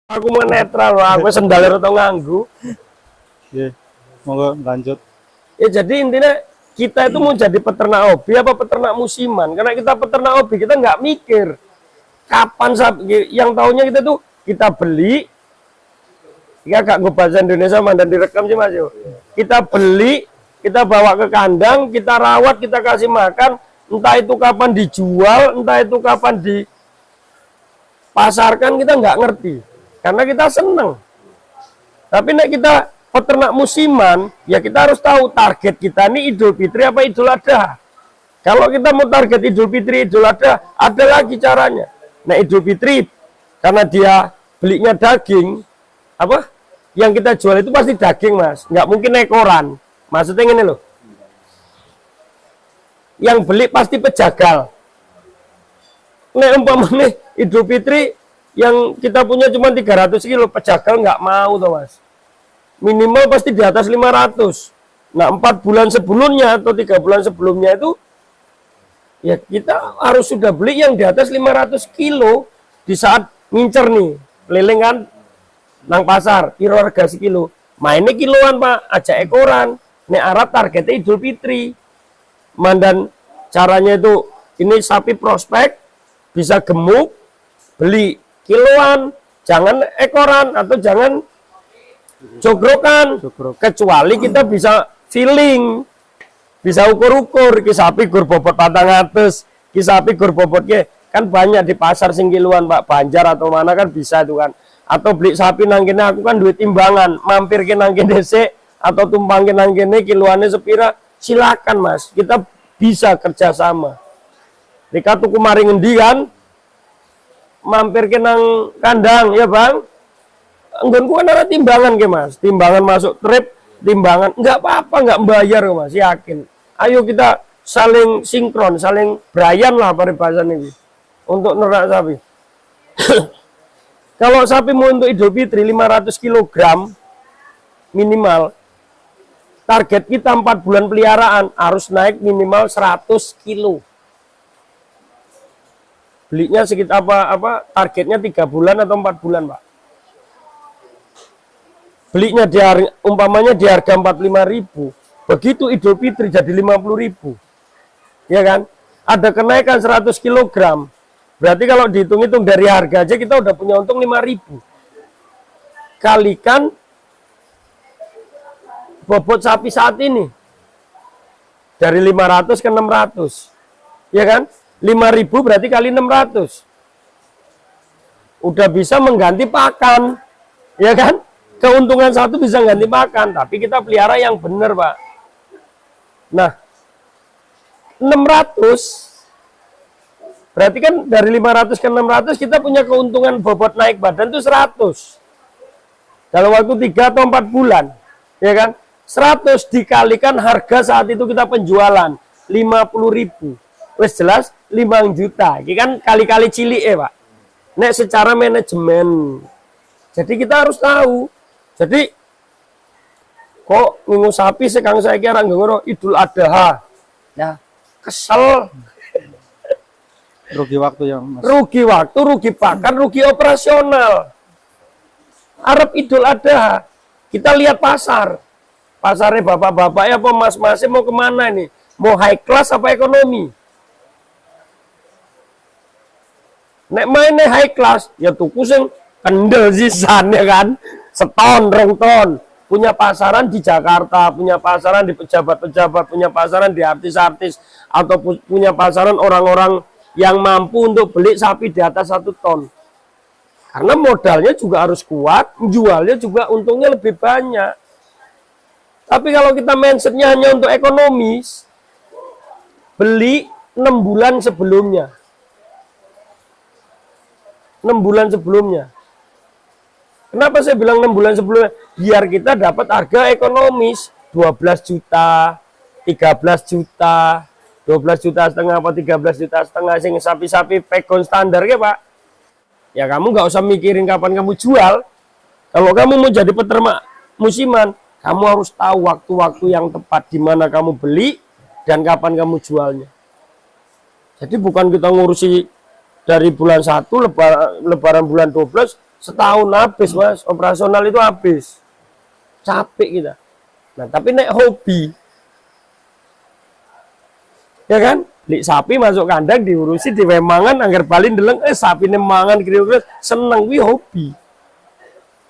Aku mau netral, aku sendal atau nganggu. Iya, monggo lanjut. Ya jadi intinya kita itu mau jadi peternak hobi apa peternak musiman? Karena kita peternak hobi kita nggak mikir kapan sapi. Yang tahunya kita tuh kita beli. Ya gak gue bahasa Indonesia dan direkam sih Mas yo. Kita beli, kita bawa ke kandang, kita rawat, kita kasih makan. Entah itu kapan dijual, entah itu kapan dipasarkan kita nggak ngerti. Karena kita seneng. Tapi nek kita peternak musiman, ya kita harus tahu target kita ini Idul Fitri apa Idul Adha. Kalau kita mau target Idul Fitri, Idul Adha, ada lagi caranya. Nah Idul Fitri, karena dia belinya daging, apa? Yang kita jual itu pasti daging Mas, nggak mungkin ekoran. Maksudnya ini loh. Yang beli pasti pejagal. Nek umpamanya Idul Fitri yang kita punya cuma 300 kilo, pejagal nggak mau tuh Mas. Minimal pasti di atas 500. Nah 4 bulan sebelumnya atau 3 bulan sebelumnya itu ya kita harus sudah beli yang di atas 500 kilo di saat ngincer nih keliling kan nang pasar kilo harga sekilo mainnya kiloan Pak aja ekoran. Nek Arab targetnya Idul Fitri mandan caranya itu ini sapi prospek bisa gemuk beli kiloan jangan ekoran atau jangan jogrokan, kecuali kita bisa feeling, bisa ukur-ukur, ki sapi gur bobot 400, ki sapi gur bobot kan banyak di pasar singkiluan Pak Banjar atau mana kan bisa itu kan, atau beli sapi nangkene aku kan duit timbangan, mampir ke nangkene dhisik atau tumpang ke nangkene kiloannya sepira, silakan Mas, kita bisa kerjasama. Jika tuku mari ngendi kan, mampir ke nang kandang ya Bang. Enggonku kan ada timbangan ke Mas, timbangan masuk trip, timbangan nggak apa-apa nggak bayar Mas, yakin. Ayo kita saling sinkron, saling brayan lah paribasan ini untuk nerak sapi. Kalau sapi mau untuk Idul Fitri 500 kg minimal, target kita 4 bulan peliharaan harus naik minimal 100 kilo. Belinya sekitar apa targetnya 3 bulan atau 4 bulan Pak. Belinya di harga, umpamanya di harga 45.000, begitu Idul Fitri jadi 50.000, ya kan? Ada kenaikan 100 kg, berarti kalau dihitung-hitung dari harga aja kita udah punya untung 5.000. Kalikan bobot sapi saat ini dari 500 ke 600, ya kan? 5.000 berarti kali 600, udah bisa mengganti pakan, ya kan? Keuntungan satu bisa ganti makan, tapi kita pelihara yang benar Pak. Nah 600 berarti kan dari 500 ke 600 kita punya keuntungan bobot naik badan itu 100 dalam waktu 3 atau 4 bulan, ya kan? 100 dikalikan harga saat itu kita penjualan 50.000, wes jelas 5 juta, ini kan kali-kali cilik ya Pak. Nek secara manajemen, jadi kita harus tahu. Jadi kok minggu sapi sekang saya kira ngono Idul Adha. Ya, kesel. Rugi waktu ya Mas. Rugi waktu, rugi pakan, rugi operasional. Arab Idul Adha. Kita lihat pasar. Pasarnya bapak-bapak ya apa mas-masnya mau kemana ini? Mau high class apa ekonomi? Nek mainnya high class, ya tuku sing kendel sisan ya kan? Seton, rong ton, punya pasaran di Jakarta, punya pasaran di pejabat-pejabat, punya pasaran di artis-artis, atau punya pasaran orang-orang yang mampu untuk beli sapi di atas 1 ton. Karena modalnya juga harus kuat, jualnya juga untungnya lebih banyak. Tapi kalau kita mindsetnya hanya untuk ekonomis, beli 6 bulan sebelumnya. 6 bulan sebelumnya. Kenapa saya bilang 6 bulan sebelumnya? Biar kita dapat harga ekonomis 12 juta, 13 juta, 12 juta setengah apa 13 juta setengah sing sapi-sapi pegon standar ya Pak. Ya kamu nggak usah mikirin kapan kamu jual. Kalau kamu mau jadi peternak musiman, kamu harus tahu waktu-waktu yang tepat di mana kamu beli dan kapan kamu jualnya. Jadi bukan kita ngurusi dari bulan 1 lebaran bulan 12 setahun habis mas, operasional itu habis, capek kita. Nah tapi nek hobi, ya kan, beli sapi masuk kandang diurusi diwemangan, anggar balin deleng, sapi nemangan kira-kira seneng, wi hobi.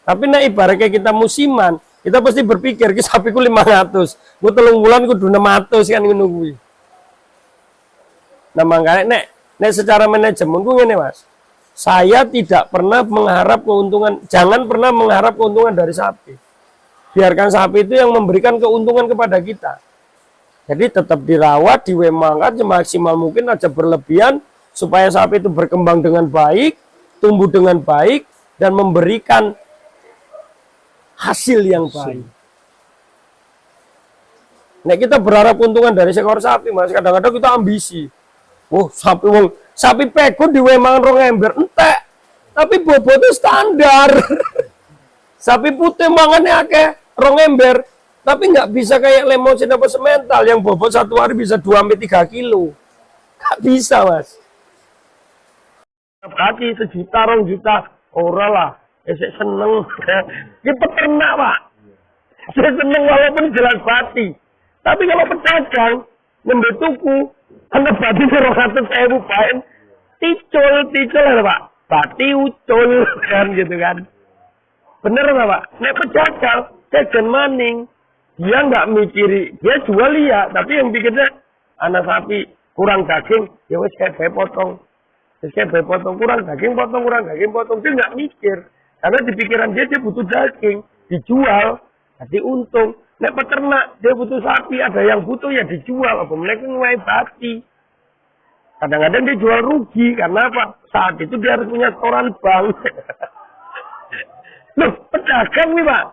Tapi nek ibaratnya kita musiman, kita pasti berpikir ki sapi ku 500, ku 3 bulan kudu 600 kan ngono kuwi. Nah makanya nek secara manajemen ku ngene mas, saya tidak pernah mengharap keuntungan, jangan pernah mengharap keuntungan dari sapi. Biarkan sapi itu yang memberikan keuntungan kepada kita. Jadi tetap dirawat, diwemangkan semaksimal mungkin, aja berlebihan supaya sapi itu berkembang dengan baik, tumbuh dengan baik dan memberikan hasil yang baik. Nah kita berharap keuntungan dari seekor sapi mas, kadang-kadang kita ambisi. Oh sapi peko diwemangan 2 ember entek, tapi bobotnya standar. Sapi putih mangannya akeh 2 ember, tapi nggak bisa kayak lemosin apa semental yang bobot 1 hari bisa 2-3 kilo. Nggak bisa mas. Kaki 1 juta 2 juta, ora lah. Saya seneng. Ini peternak pak. Saya seneng walaupun jelas bati. Tapi kalau pedagang nembet tuku, anda bati 200.000 paen, ticul ya pak. Bati ucul kan gitu kan. Bener nggak pak? Nek pedagang, jajan maning, dia nggak mikiri, dia jual iya, tapi yang pikirnya anak sapi kurang daging, ya wes kayak potong. Kayak potong kurang daging, potong, dia nggak mikir. Karena di pikiran dia butuh daging, dijual, jadi untung. Nek peternak, dia butuh sapi, ada yang butuh ya dijual, apa mereka nguai bati. Kadang-kadang dia jual rugi, karena apa? Saat itu dia harus punya setoran bank. Loh, pedagang nih pak.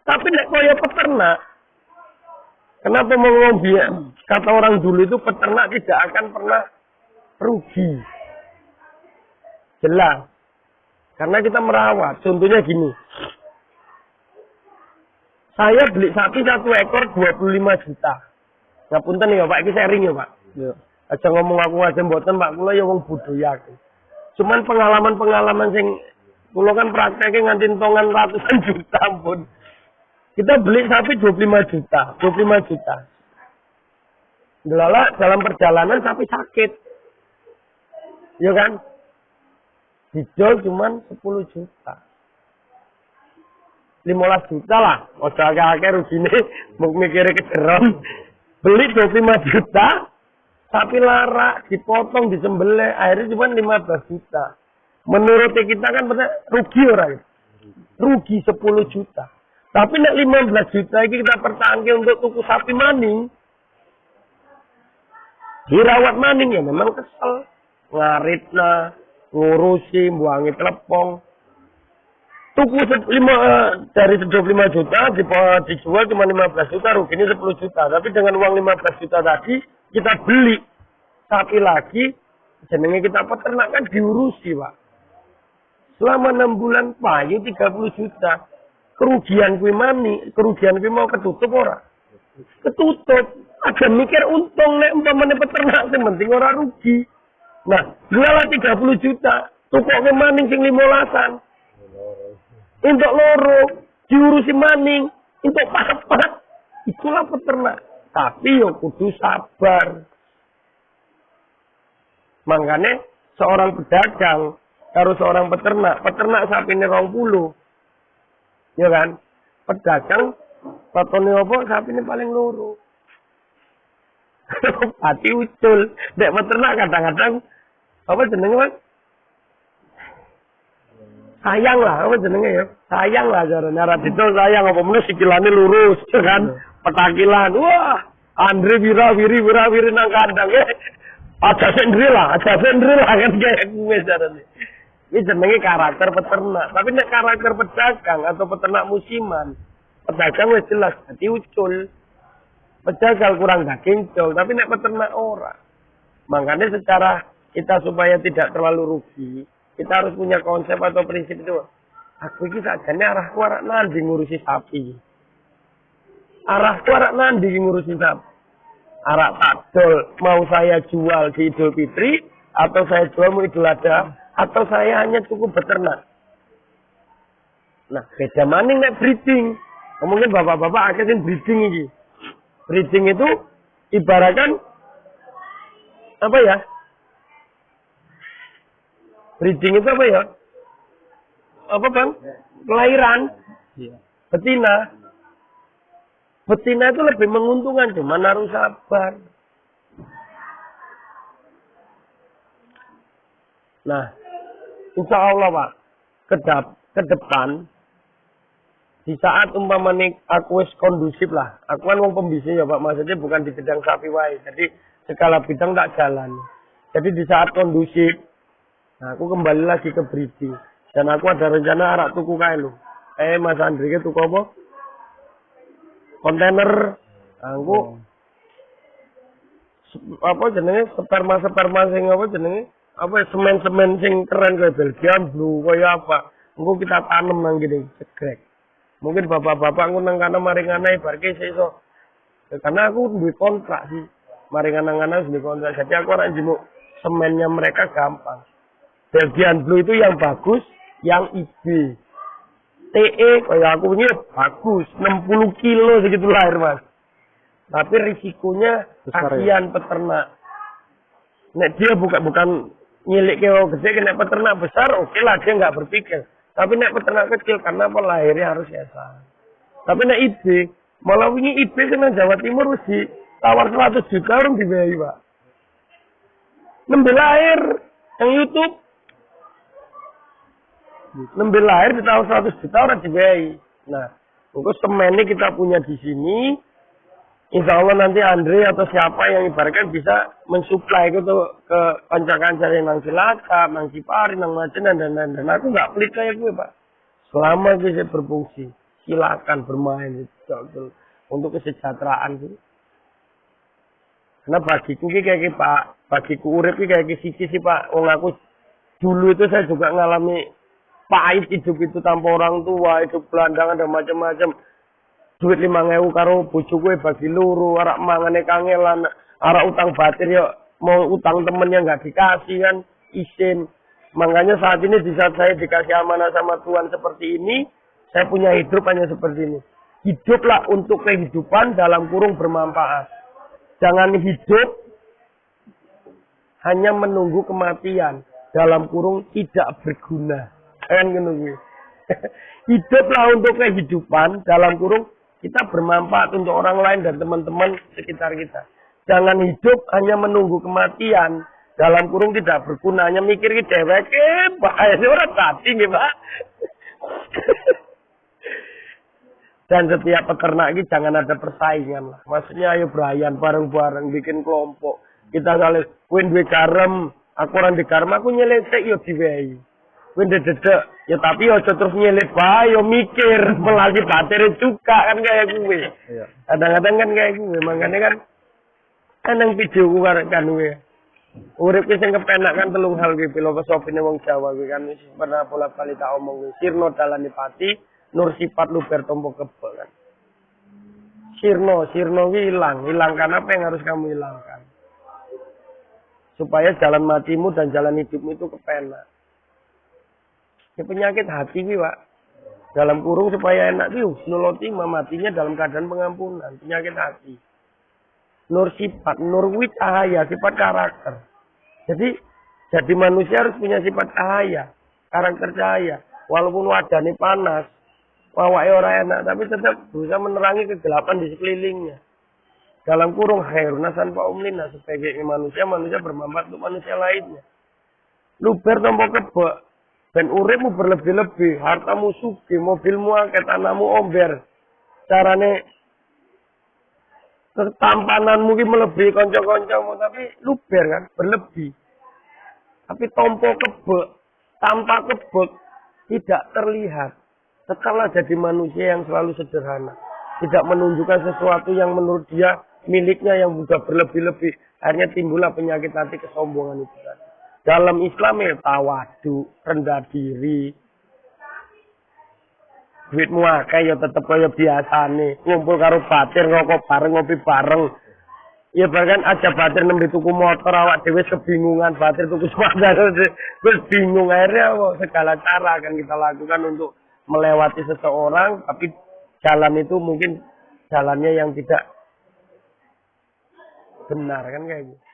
Tapi nek kaya peternak, kenapa mau ngomong kata orang dulu itu peternak tidak akan pernah rugi. Jelas. Karena kita merawat. Contohnya gini. Saya beli sapi 1 ekor 25 juta. Ngapunten ya Pak, ini sharing ya Pak. Ya. Aja ngomong aku aja mboten Pak, kula ya wong budaya. Cuman pengalaman-pengalaman sing kula kan prakteknya nganti tongan ratusan juta pun. Kita beli sapi 25 juta. Delala dalam perjalanan sapi sakit. Ya kan? Dijual cuman 10 juta. 15 juta lah. Ojo akeh-akeh rugine mau mikire kederon. Beli 25 juta, sapi lara, dipotong, disembelih, akhirnya cuma 15 juta. Menurut kita kan benar rugi orang. Rugi 10 juta. Tapi nek 15 juta ini kita pertahankan untuk tuku sapi maning. Dirawat maning ya memang kesel. Ngaritna, ngurusi, buangi telepon. Tuku dari 25 juta dijual cuma 15 juta, ruginya 10 juta. Tapi dengan uang 15 juta tadi kita beli sapi lagi, jenenge kita peternak kan diurusi Pak. Selama 6 bulan payu 30 juta. Kerugian kuwi mau ketutup ora? Ketutup. Ada mikir untung nek umpamane peternak sing penting ora rugi. Nah, jualah 30 juta, tukoke maning sing 15-an. Untuk loro, diurusi maning, untuk pahat-pahat. Itulah peternak. Tapi yo kudu sabar. Makanya seorang pedagang karo seorang peternak sapine 20. Ya kan? Pedagang patone apa sapine paling loro. Hati ucul. Dek peternak kadang-kadang apa jenenge Mas? Sayang lah, apa jenenge ya? Sayang lah jarane Radito sayang apa meneh sikilane lurus, ya kan? Petakilan. Wah, Andre wira-wiri nang kandang. Aja sendiri lah kan kayak gue jarane. Ini jenenge karakter peternak. Tapi nek karakter pedagang atau peternak musiman, pedagang wis jelas dadi ucul. Pedagang kurang daging jol, tapi nek peternak ora. Makanya secara kita supaya tidak terlalu rugi, kita harus punya konsep atau prinsip itu. Aku ini sajane arahku arah nandi ngurusi sapi. Arahku arah nandi ngurusi sapi. Arah takdol mau saya jual di Idul Fitri atau saya jual mau Idul Adha, atau saya hanya cukup beternak. Nah, beda maning nek breeding. Mungkin bapak-bapak akhirnya breeding ini. Breeding itu ibaratkan apa ya? Breeding itu apa ya? Apa bang? Kelahiran. Iya. Betina. Betina itu lebih menguntungkan, cuma harus sabar. Nah, insya Allah Pak, ke depan, di saat umpamanya aku wis kondusif lah, aku kan wong pembisnis ya Pak, maksudnya bukan di bidang sapi wae, jadi segala bidang tak jalan. Jadi di saat kondusif, nah aku kembali lagi ke breeding, dan aku ada rencana arak tuku kae lho. Mas Andri ke tuku apa? Kontainer, aku apa jenenge sperma sing apa jenenge? Apa semen sing keren kayak Belgian Blue kayak apa? Engko kita tanam nang gini, cegrek. Mungkin bapak-bapak ngundang kana maringana ibarke sesuk. Ya, karena aku duwe kontrak sih. Maringana-ngana duwe kontrak. Jadi aku ora njemuk semennya mereka gampang. Belgian Blue itu yang bagus, yang IB. TE kayak aku ini bagus, 60 kilo segitu lahir Mas. Tapi risikonya kasihan peternak. Nek dia bukan nyilik keo gede, nek peternak besar, oke lah dia nggak berpikir. Tapi nek peternak kecil, karena apa lahirnya harus biasa. Tapi nek IB, malah wingi IB kena Jawa Timur sih tawar 100 juta orang dibayar Pak. Nembe lahir yang YouTube. Nembe lahir di tahun 100 juta orang dibayar. Nah, untuk semen ini kita punya di sini. Insya Allah nanti Andre atau siapa yang ibaratkan bisa mensuplai itu ke kanca-kanca yang nang Cilacap, nang Cipari, nang Macenan dan lain-lain. Aku nggak pelit kayak gue Pak. Selama bisa berfungsi, silakan bermain itu untuk kesejahteraan sih. Karena bagiku kayak Pak, bagiku urip kayak siki sih Pak. Wong aku dulu itu saya juga ngalami pahit hidup itu tanpa orang tua, hidup gelandangan dan macam-macam. Duit 5.000 karo bojo gue bagi luru, arak mangane kangelan, arak utang batir ya mau utang temennya nggak dikasih kan, isin. Makanya saat ini di saat saya dikasih amanah sama Tuhan seperti ini, saya punya hidup hanya seperti ini. Hiduplah untuk kehidupan dalam kurung bermanfaat. Jangan hidup hanya menunggu kematian dalam kurung tidak berguna. Kan gitu. Hiduplah untuk kehidupan dalam kurung kita bermanfaat untuk orang lain dan teman-teman sekitar kita. Jangan hidup hanya menunggu kematian. Dalam kurung tidak berguna. Hanya mikir ke dewek. Bahaya orang tadi nih Pak. Dan setiap peternak ini jangan ada persaingan lah. Maksudnya ayo Brian bareng-bareng bikin kelompok. Kita saling, win duwe garam. Aku orang di garam, aku nyelesek yo diwehi. Win dedek. Ya tapi yo terus nyelip bae yo mikir melagi batir juga kan kayak gue. Iya. Kadang-kadang kan kayak gue, makanya kan yang video gue kan gue. Urip sing kepenak kan telung hal kuwi filosofine wong Jawa kuwi kan wis pernah bola-bali tak omong kuwi. Sirno dalane pati, nur sifat luber tompo kebo kan. Sirno kuwi hilangkan apa yang harus kamu hilangkan. Supaya jalan matimu dan jalan hidupmu itu kepenak. Ya penyakit hati nih Pak. Dalam kurung supaya enak tuh. Nuloti matinya dalam keadaan pengampunan. Penyakit hati. Nur sifat. Nur wit cahaya. Sifat karakter. Jadi manusia harus punya sifat cahaya. Karakter cahaya. Walaupun wajahnya panas. Wawaknya orang enak. Tapi tetap berusaha menerangi kegelapan di sekelilingnya. Dalam kurung khairunasan fa'umlina. Sebagai manusia bermanfaat untuk manusia lainnya. Luber tompo kebek. Dan uripmu berlebih-lebih, hartamu sugih, mobilmu akeh, tanahmu omber. Carane tampananmu ki melebihi kanca-kancamu, tapi luber kan, berlebih. Tapi tompo kebek, tanpa kebek tidak terlihat. Tetaplah jadi manusia yang selalu sederhana. Tidak menunjukkan sesuatu yang menurut dia miliknya yang sudah berlebih-lebih. Akhirnya timbullah penyakit hati kesombongan itu tadi. Dalam Islam ya tawadu, rendah diri. Duitmu akeh ya tetep kaya biasane. Ngumpul karo batir, ngokok bareng, ngopi bareng. Ya bahkan aja batir nembe tuku motor awak dhewe kebingungan batir tuku sepeda terus bingung akhirnya segala cara akan kita lakukan untuk melewati seseorang tapi jalan itu mungkin jalannya yang tidak benar kan kayak gitu.